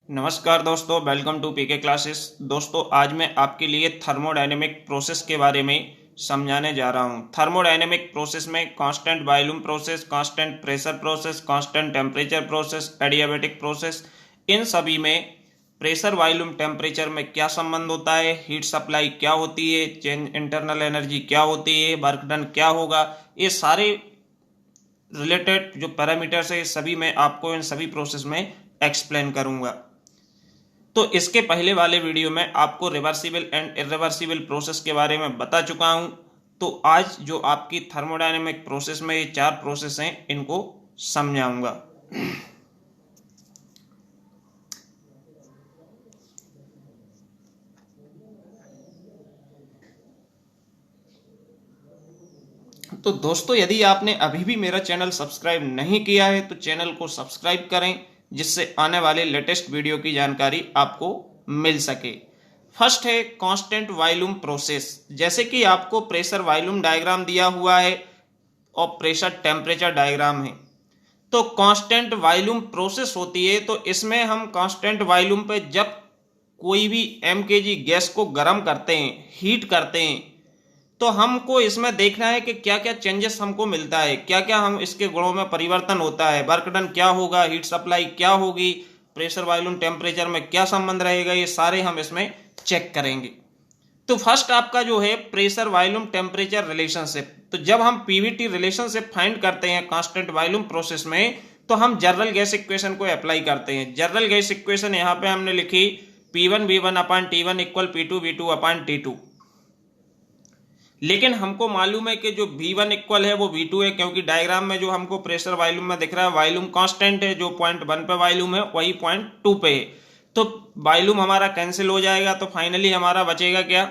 नमस्कार दोस्तों, welcome to PK classes. दोस्तों, आज मैं आपके लिए थर्मोडायनेमिक प्रोसेस के बारे में समझाने जा रहा हूं। थर्मोडायनेमिक प्रोसेस में constant volume process, constant pressure process, constant temperature process, adiabatic process, इन सभी में प्रेशर वॉल्यूम टेम्परेचर में क्या संबंध होता है, हीट सप्लाई क्या होती है, चेंज इंटरनल एनर्जी क्या होती है, वर्क डन क्या होगा, ये सारे रिलेटेड जो पैरामीटर्स है ये सभी मैं आपको इन सभी प्रोसेस में एक्सप्लेन करूंगा। तो इसके पहले वाले वीडियो में आपको रिवर्सिबल एंड इरिवर्सिबल प्रोसेस के बारे में बता चुका हूं। तो आज जो आपकी थर्मोडायनेमिक प्रोसेस में ये 4 प्रोसेस हैं, इनको समझाऊंगा। तो दोस्तों, यदि आपने अभी भी मेरा चैनल सब्सक्राइब नहीं किया है तो चैनल को सब्सक्राइब करें, जिससे आने वाले लेटेस्ट वीडियो की जानकारी आपको मिल सके। फर्स्ट है कांस्टेंट वॉल्यूम प्रोसेस। जैसे कि आपको प्रेशर वॉल्यूम डायग्राम दिया हुआ है और प्रेशर टेम्परेचर डायग्राम है। तो कांस्टेंट वॉल्यूम प्रोसेस होती है, तो इसमें हम कांस्टेंट वॉल्यूम पे जब कोई भी mkg गैस को गर्म करते हैं, हीट करते हैं, तो हमको इसमें देखना है कि क्या क्या चेंजेस हमको मिलता है, क्या क्या हम इसके गुणों में परिवर्तन होता है, वर्क डन क्या होगा, हीट सप्लाई क्या होगी, प्रेशर वॉल्यूम टेम्परेचर में क्या संबंध रहेगा, ये सारे हम इसमें चेक करेंगे। तो फर्स्ट आपका जो है प्रेशर वॉल्यूम टेम्परेचर रिलेशनशिप। तो जब हम पीवीटी रिलेशनशिप फाइंड करते हैं कांस्टेंट वॉल्यूम प्रोसेस में, तो हम जनरल गैस इक्वेशन को अप्लाई करते हैं। जनरल गैस इक्वेशन यहाँ पे हमने लिखी P1V1 अपान T1 इक्वल P2V2 अपान T2। लेकिन हमको मालूम है कि जो V1 इक्वल है वो V2 है, क्योंकि डायग्राम में जो हमको प्रेशर वॉल्यूम में दिख रहा है वॉल्यूम कांस्टेंट है, जो पॉइंट 1 पे वॉल्यूम है वही पॉइंट 2 पे है। तो वॉल्यूम हमारा कैंसिल हो जाएगा, तो फाइनली हमारा बचेगा क्या,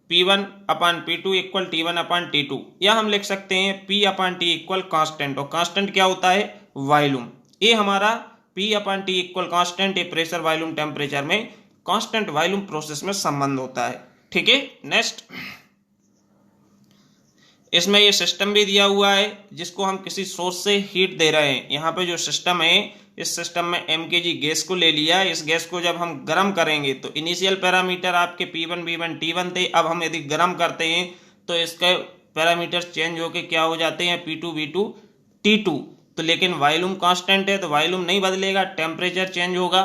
P1 अपान P2 इक्वल T1 अपान T2, या हम लिख सकते हैं P अपान T इक्वल कांस्टेंट। और कांस्टेंट क्या होता है, वॉल्यूम। ये हमारा P अपान T इक्वल कांस्टेंट, ये प्रेशर वॉल्यूम टेम्परेचर में कांस्टेंट वॉल्यूम प्रोसेस में संबंध होता है। ठीक है, नेक्स्ट इसमें ये सिस्टम भी दिया हुआ है, जिसको हम किसी सोर्स से हीट दे रहे हैं। यहाँ पे जो सिस्टम है, इस सिस्टम में mkg गैस को ले लिया। इस गैस को जब हम गर्म करेंगे तो इनिशियल पैरामीटर आपके P1 V1 T1 थे। अब हम यदि गर्म करते हैं तो इसके पैरामीटर चेंज होके क्या हो जाते हैं, P2 V2 T2। तो लेकिन वॉल्यूम कांस्टेंट है तो वॉल्यूम नहीं बदलेगा, टेम्परेचर चेंज होगा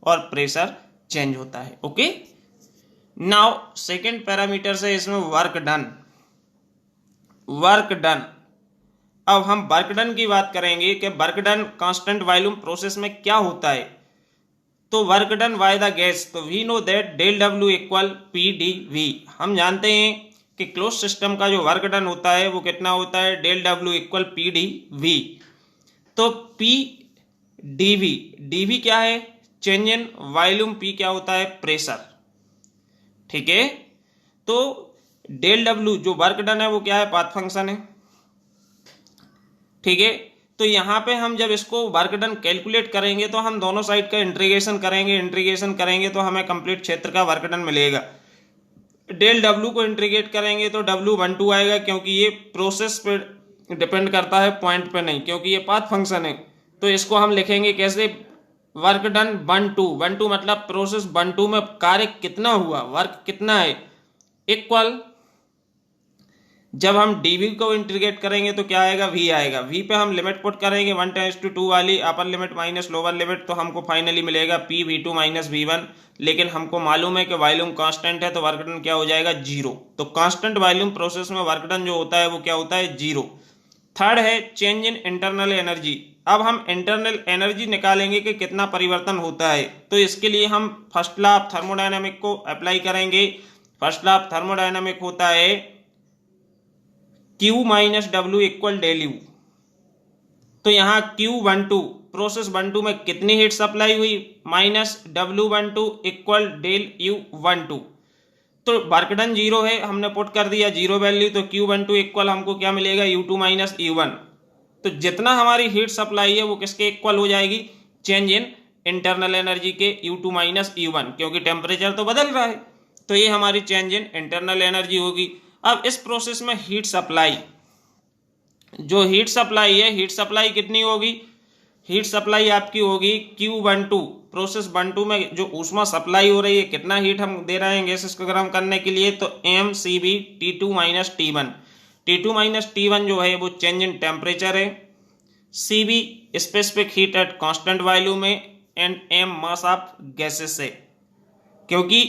और प्रेशर चेंज होता है। ओके, नाउ सेकेंड पैरामीटर से इसमें वर्क डन। वर्क डन, अब हम वर्क डन की बात करेंगे कि work done constant volume process में क्या होता है। तो work done by the gas, तो we know that del W equal P D V. हम जानते हैं कि क्लोज सिस्टम का जो वर्क डन होता है वो कितना होता है, del W equal P D V. तो P D V, D V क्या है, चेंज इन वॉल्यूम, पी क्या होता है, प्रेशर। ठीक है, तो डेल डब्ल्यू जो वर्क डन है वो क्या है, पाथ फंक्शन है। ठीक है, तो यहां पे हम जब इसको वर्क डन कैलकुलेट करेंगे तो हम दोनों साइड का इंटीग्रेशन करेंगे। इंटीग्रेशन करेंगे तो हमें कंप्लीट क्षेत्र का वर्क डन मिलेगा। डेल डब्ल्यू को इंटीग्रेट करेंगे तो W12 आएगा, क्योंकि ये प्रोसेस पे डिपेंड करता है, पॉइंट पे नहीं, क्योंकि ये पाथ फंक्शन है। तो इसको हम लिखेंगे कैसे, वर्क डन 1 2 मतलब प्रोसेस 1 2 में कार्य कितना हुआ, वर्क कितना है, इक्वल जब हम dv को इंटीग्रेट करेंगे तो क्या आएगा, v आएगा। v पे हम लिमिट पुट करेंगे 1:2 वाली, upper limit minus lower limit, तो हमको फाइनली मिलेगा p v2 माइनस v1। लेकिन हमको मालूम है कि वॉल्यूम कांस्टेंट है तो वर्क डन क्या हो जाएगा, 0। तो कांस्टेंट वॉल्यूम प्रोसेस में वर्क डन जो होता है वो क्या होता है, 0। थर्ड है चेंज इन इंटरनल एनर्जी। अब हम इंटरनल एनर्जी निकालेंगे कि कितना परिवर्तन होता है। तो इसके लिए हम फर्स्ट लॉ ऑफ थर्मोडायनामिक को अप्लाई करेंगे। फर्स्ट लॉ ऑफ थर्मोडायनामिक होता है Q minus W equal del U. तो यहाँ Q12 प्रोसेस 1 2 में कितनी हीट सप्लाई हुई, minus W12 equal del U12। तो वर्क डन 0 है, हमने पुट कर दिया 0 वैल्यू, तो Q12 इक्वल हमको क्या मिलेगा, U2 माइनस U1। तो जितना हमारी हीट सप्लाई है वो किसके इक्वल हो जाएगी, चेंज इन इंटरनल एनर्जी के U2 माइनस U1, क्योंकि टेम्परेचर तो बदल रहा है। तो ये हमारी चेंज इन इंटरनल एनर्जी होगी। अब इस प्रोसेस में हीट सप्लाई, जो हीट सप्लाई है, हीट सप्लाई कितनी होगी, हीट सप्लाई आपकी होगी Q12, प्रोसेस 1 2 में जो ऊष्मा सप्लाई हो रही है, कितना हीट हम दे रहे हैं गैस इसको गर्म करने के लिए, तो mCb T2 minus T1। T2 minus T1 जो है वो चेंज इन टेम्परेचर है, Cb specific heat at constant volume में, and m mass of gases है, क्योंकि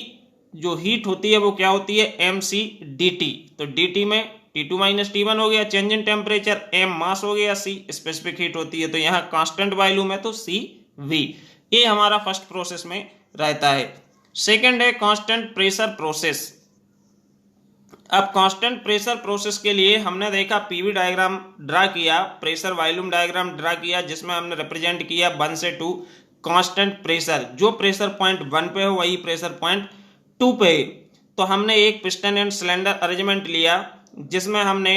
जो हीट होती है वो क्या होती है mc dt। तो dt में T2 माइनस T1 हो गया चेंज इन टेम्परेचर, m मास हो गया, c स्पेसिफिक हीट होती है, तो यहाँ कांस्टेंट वॉल्यूम है तो CV। ये हमारा फर्स्ट प्रोसेस में रहता है। सेकंड है कांस्टेंट प्रेशर प्रोसेस। अब कांस्टेंट प्रेशर प्रोसेस के लिए हमने देखा पीवी डायग्राम ड्रा किया, प्रेशर वॉल्यूम डायग्राम ड्रा किया, जिसमें हमने रिप्रेजेंट किया 1 से 2 कांस्टेंट प्रेशर, जो प्रेशर पॉइंट 1 पे हो वही प्रेशर पॉइंट 2 पे है। तो हमने एक पिस्टन एंड सिलेंडर अरेंजमेंट लिया, जिसमें हमने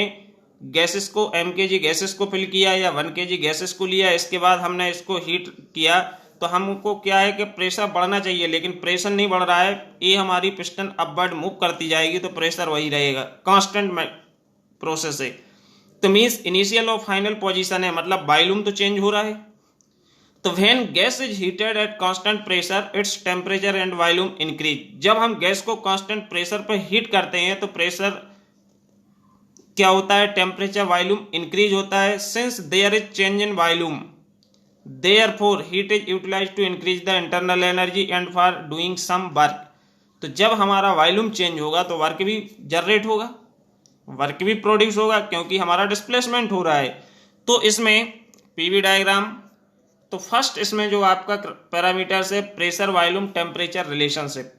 गैसेस को mkg गैसेस को फिल किया या 1 kg गैसेस को लिया। इसके बाद हमने इसको हीट किया, तो हमको क्या है कि प्रेशर बढ़ना चाहिए, लेकिन प्रेशर नहीं बढ़ रहा है, ये हमारी पिस्टन अपवर्ड मूव करती जाएगी तो प्रेशर वही रहेगा, कांस्टेंट प्रोसेस है। तो मीन्स इनिशियल और फाइनल पोजीशन है, मतलब वॉल्यूम तो चेंज हो रहा है। तो when gas is heated at constant pressure its temperature and volume increase. जब हम गैस को कांस्टेंट प्रेशर पर हीट करते हैं तो प्रेशर क्या होता है, टेम्परेचर वॉल्यूम इंक्रीज होता है। Since there is change in volume therefore heat is utilised to increase the internal energy and for doing some work. तो जब हमारा वॉल्यूम चेंज होगा तो वर्क भी जनरेट होगा, वर्क भी प्रोड्यूस होगा, क्योंकि हमारा डिस्प्लेसमेंट हो रहा है। तो इसमें पीवी डायग्राम, तो फर्स्ट इसमें जो आपका पैरामीटर्स है प्रेशर वॉल्यूम टेम्परेचर रिलेशनशिप,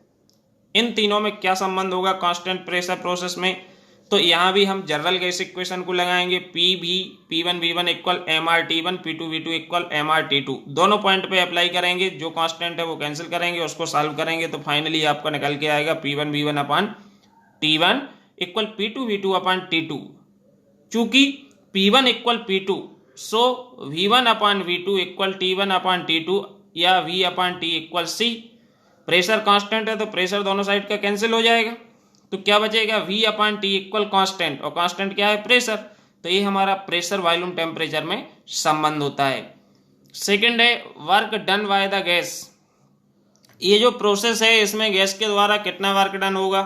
इन तीनों में क्या संबंध होगा कांस्टेंट प्रेशर प्रोसेस में। तो यहाँ भी हम जनरल गैस इक्वेशन को लगाएंगे, P1V1 equal MRT1, P2V2 equal MRT2, दोनों पॉइंट पे अप्लाई करेंगे, जो कांस्टेंट है वो कैंसिल करेंगे, उसको सॉल्व करेंगे, तो फाइनली आपका निकल के आएगा P1V1 upon T1 equal P2V2 upon T2। चूंकि P1 इक्वल P2, सो V1 upon V2 equal T1 upon T2 या V upon T equal C। Pressure constant है तो प्रेशर दोनों साइड का कैंसिल हो जाएगा, तो क्या बचेगा V upon T equal constant, और कांस्टेंट क्या है प्रेशर। तो ये हमारा प्रेशर वॉल्यूम टेम्परेचर में संबंध होता है। सेकंड है work done by the gas. ये जो प्रोसेस है इसमें गैस के द्वारा कितना वर्क डन होगा,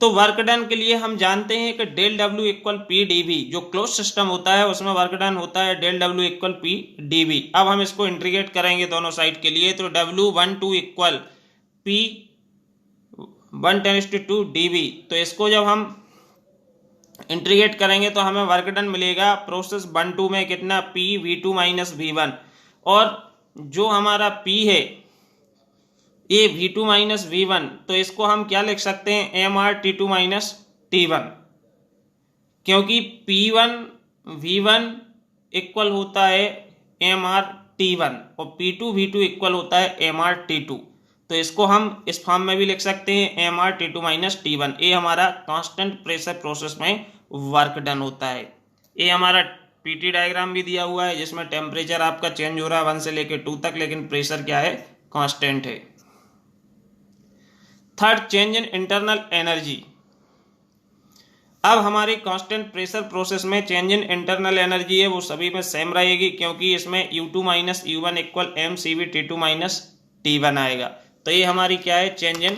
तो वर्क डन के लिए हम जानते हैं कि del W equal P D V, जो क्लोज सिस्टम होता है उसमें वर्क डन होता है del W equal P D V. अब हम इसको इंटीग्रेट करेंगे दोनों साइड के लिए, तो W12 इक्वल पी 1/2 dV। तो इसको जब हम इंटीग्रेट करेंगे तो हमें वर्क डन मिलेगा प्रोसेस 1 2 में कितना PV2 माइनस V1, और जो हमारा P है ये V2 माइनस V1, तो इसको हम क्या लिख सकते हैं MRT2 माइनस T1, क्योंकि P1 V1 इक्वल होता है MRT1 और P2 V2 इक्वल होता है MRT2। तो इसको हम इस फॉर्म में भी लिख सकते हैं MRT2 माइनस T1। ये हमारा कांस्टेंट प्रेशर प्रोसेस में वर्क डन होता है। ये हमारा पीटी डायग्राम भी दिया हुआ है, जिसमें टेम्परेचर आपका चेंज हो रहा है 1 से लेकर 2 तक, लेकिन प्रेशर क्या है कांस्टेंट है। Third, change in internal energy. अब हमारी कांस्टेंट प्रेशर प्रोसेस में चेंज इन इंटरनल एनर्जी है वो सभी में सेम रहेगी, क्योंकि इसमें U2 minus U1 equal mCv T2 minus T1 आएगा। तो ये हमारी क्या है चेंज इन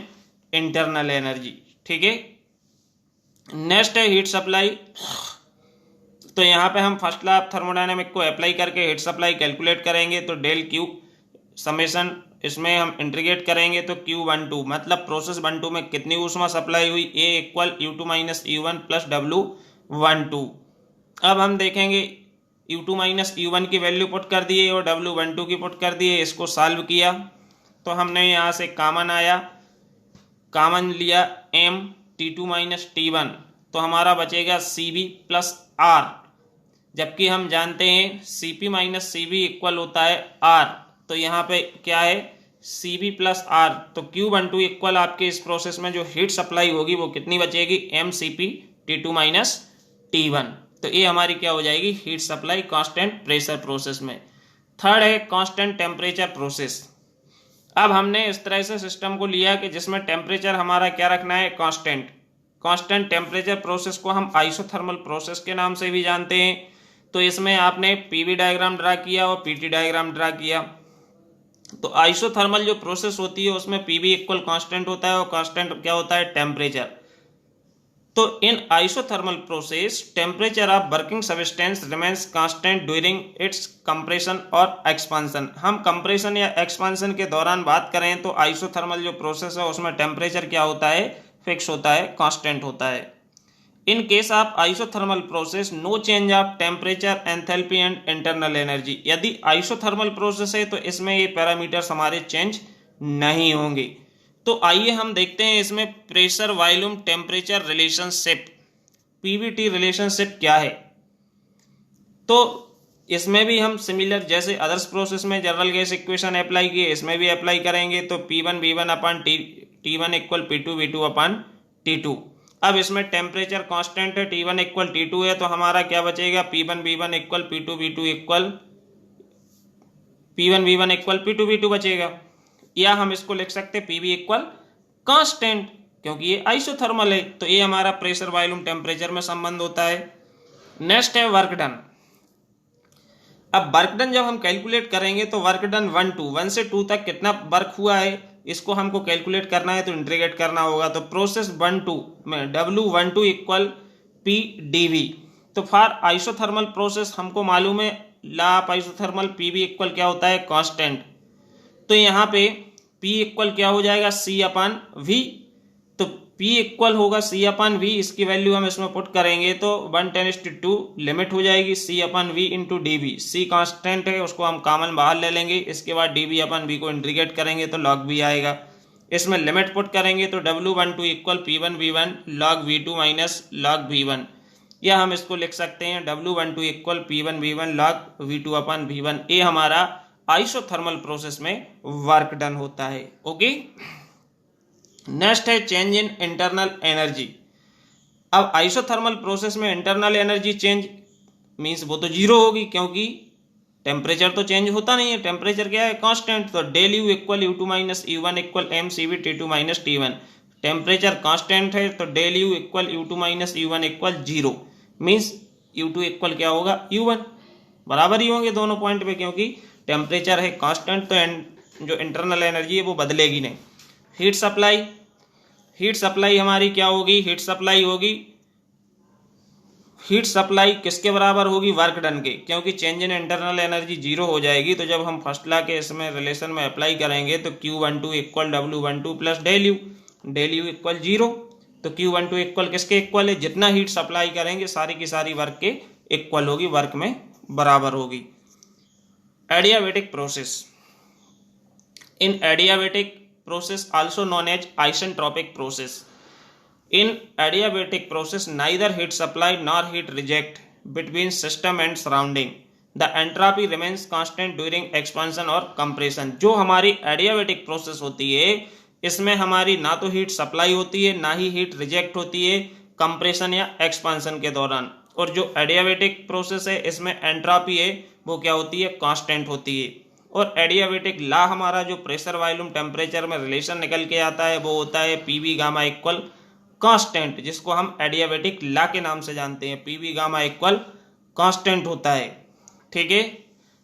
इंटरनल एनर्जी। ठीक है, नेक्स्ट है हीट सप्लाई। तो यहाँ पे हम फर्स्ट लॉ ऑफ थर्मोडायनेमिक को अप्लाई करके हीट सप्लाई कैलकुलेट करेंगे। तो डेल क्यू समेशन इसमें हम इंटीग्रेट करेंगे, तो Q12 मतलब प्रोसेस 1 2 में कितनी ऊष्मा सप्लाई हुई, A equal U2 minus U1 plus W12। अब हम देखेंगे U2 माइनस U1 की वैल्यू पुट कर दिए और W12 की पुट कर दिए, इसको सॉल्व किया तो हमने यहाँ से कॉमन आया, कॉमन लिया M T2 माइनस T1, तो हमारा बचेगा CB प्लस R, जबकि हम जानते हैं CP माइनस CB इक्वल होता है R। तो यहाँ पे क्या है CB प्लस R, तो Q12 इक्वल आपके इस प्रोसेस में जो हीट सप्लाई होगी वो कितनी बचेगी mCp T2 माइनस T1। तो ये हमारी क्या हो जाएगी heat supply constant pressure process में। थर्ड है कांस्टेंट टेम्परेचर प्रोसेस। अब हमने इस तरह से सिस्टम को लिया कि जिसमें टेम्परेचर हमारा क्या रखना है कांस्टेंट। कांस्टेंट टेम्परेचर प्रोसेस को हम आइसोथर्मल प्रोसेस के नाम से भी जानते हैं। तो इसमें आपने पीवी डायग्राम ड्रा किया और पीटी डायग्राम ड्रा किया। तो आइसोथर्मल जो प्रोसेस होती है उसमें पीवी इक्वल कांस्टेंट होता है और कांस्टेंट क्या होता है, टेम्परेचर। तो in isothermal process temperature of working substance remains constant during its compression और एक्सपांशन। हम कंप्रेशन या एक्सपांशन के दौरान बात करें तो आइसोथर्मल जो प्रोसेस है उसमें टेम्परेचर क्या होता है, फिक्स होता है, कांस्टेंट होता है। In case of isothermal process no change of temperature, enthalpy and internal energy. यदि आइसोथर्मल प्रोसेस है तो इसमें ये पैरामीटर्स हमारे चेंज नहीं होंगे। तो आइए हम देखते हैं इसमें pressure volume temperature relationship, Pvt relationship क्या है। तो इसमें भी हम सिमिलर जैसे अदर्स प्रोसेस में जनरल गैस इक्वेशन अप्लाई किए, इसमें भी अप्लाई करेंगे। तो P1 V1 अपन T1 इक्वल P2 V2 अपन T2। अब इसमें टेम्परेचर कांस्टेंट है, T1 इक्वल T2 है, तो हमारा क्या बचेगा, P1 V1 equal P2 V2 equal P1 V1 equal P2 V2 बचेगा। या हम इसको लिख सकते पीवी इक्वल कांस्टेंट, क्योंकि ये आइसोथर्मल है। तो ये हमारा प्रेशर वॉल्यूम टेम्परेचर में संबंध होता है। नेक्स्ट है वर्क डन। अब वर्क डन जब हम कैलकुलेट करेंगे तो वर्क डन 1 से 2 तक कितना वर्क हुआ है इसको हमको कैलकुलेट करना है, तो इंटीग्रेट करना होगा। तो प्रोसेस 1-2 में W12 इक्वल P dV। तो फॉर आइसोथर्मल प्रोसेस हमको मालूम है law of isothermal PV equal क्या होता है, कांस्टेंट। तो यहाँ पे P इक्वल क्या हो जाएगा, C अपान V। तो P इक्वल होगा C अपान V, इसकी वैल्यू हम इसमें पुट करेंगे तो 1:2 लिमिट हो जाएगी C अपान V into dV। C constant है, उसको हम कॉमन बाहर ले लेंगे। इसके बाद dV अपान V को इंटीग्रेट करेंगे तो log V आएगा। इसमें लिमिट पुट करेंगे तो W12 equal P1 V1 log V2 minus log V1। या हम इसको लिख सकते हैं W12 equal P1 V1 log V2 अपान V1। ये हमारा आइसोथर्मल प्रोसेस में वर्क डन होता है। ओके, नेक्स्ट है चेंज इन इंटरनल एनर्जी। अब आइसोथर्मल प्रोसेस में इंटरनल एनर्जी चेंज मींस वो तो जीरो होगी, क्योंकि टेम्परेचर तो चेंज होता नहीं है, टेम्परेचर क्या है, कांस्टेंट। तो del U equal U2 minus U1 equal mCV T2 minus T1। Temperature constant है तो del U equal U2 minus U1 equal 0 means U2 equal क्या होगा, U1। बराबर ही होंगे दोनों पॉइंट पे, क्योंकि टेम्परेचर है कांस्टेंट, तो जो इंटरनल एनर्जी है वो बदलेगी नहीं। हीट सप्लाई, हीट सप्लाई हमारी क्या होगी, हीट सप्लाई होगी, हीट सप्लाई किसके बराबर होगी, वर्क डन के, क्योंकि चेंज इन इंटरनल एनर्जी 0 हो जाएगी। तो जब हम फर्स्ट लॉ के इसमें रिलेशन में अप्लाई करेंगे तो Q12 equal W12 plus del U equal 0। तो Q12 इक्वल किसके इक्वल है, जितना हीट सप्लाई करेंगे सारी की सारी वर्क के इक्वल होगी, वर्क में बराबर होगी। Adiabatic process, in adiabatic process also known as isentropic process. In adiabatic process neither heat supply nor heat reject between system and surrounding. The entropy remains constant during expansion और compression. जो हमारी adiabatic process होती है इसमें हमारी ना तो heat supply होती है ना ही हीट रिजेक्ट होती है कंप्रेशन या एक्सपांशन के दौरान। और जो एडियाबैटिक प्रोसेस है इसमें एंट्रोपी है वो क्या होती है, कांस्टेंट होती है। और एडियाबैटिक लॉ हमारा जो प्रेशर वॉल्यूम टेम्परेचर में रिलेशन निकल के आता है वो होता है पीवी गामा इक्वल कांस्टेंट, जिसको हम एडियाबैटिक लॉ के नाम से जानते हैं। पीवी गामा इक्वल कांस्टेंट होता है, ठीक है।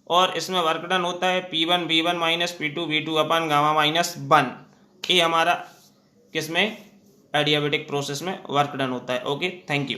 और इसमें वर्क डन होता है P1 V1 minus P2 V2 अपन गामा माइनस 1। ये हमारा किसमें, एडियाबैटिक प्रोसेस में वर्क डन होता है। Okay, thank you.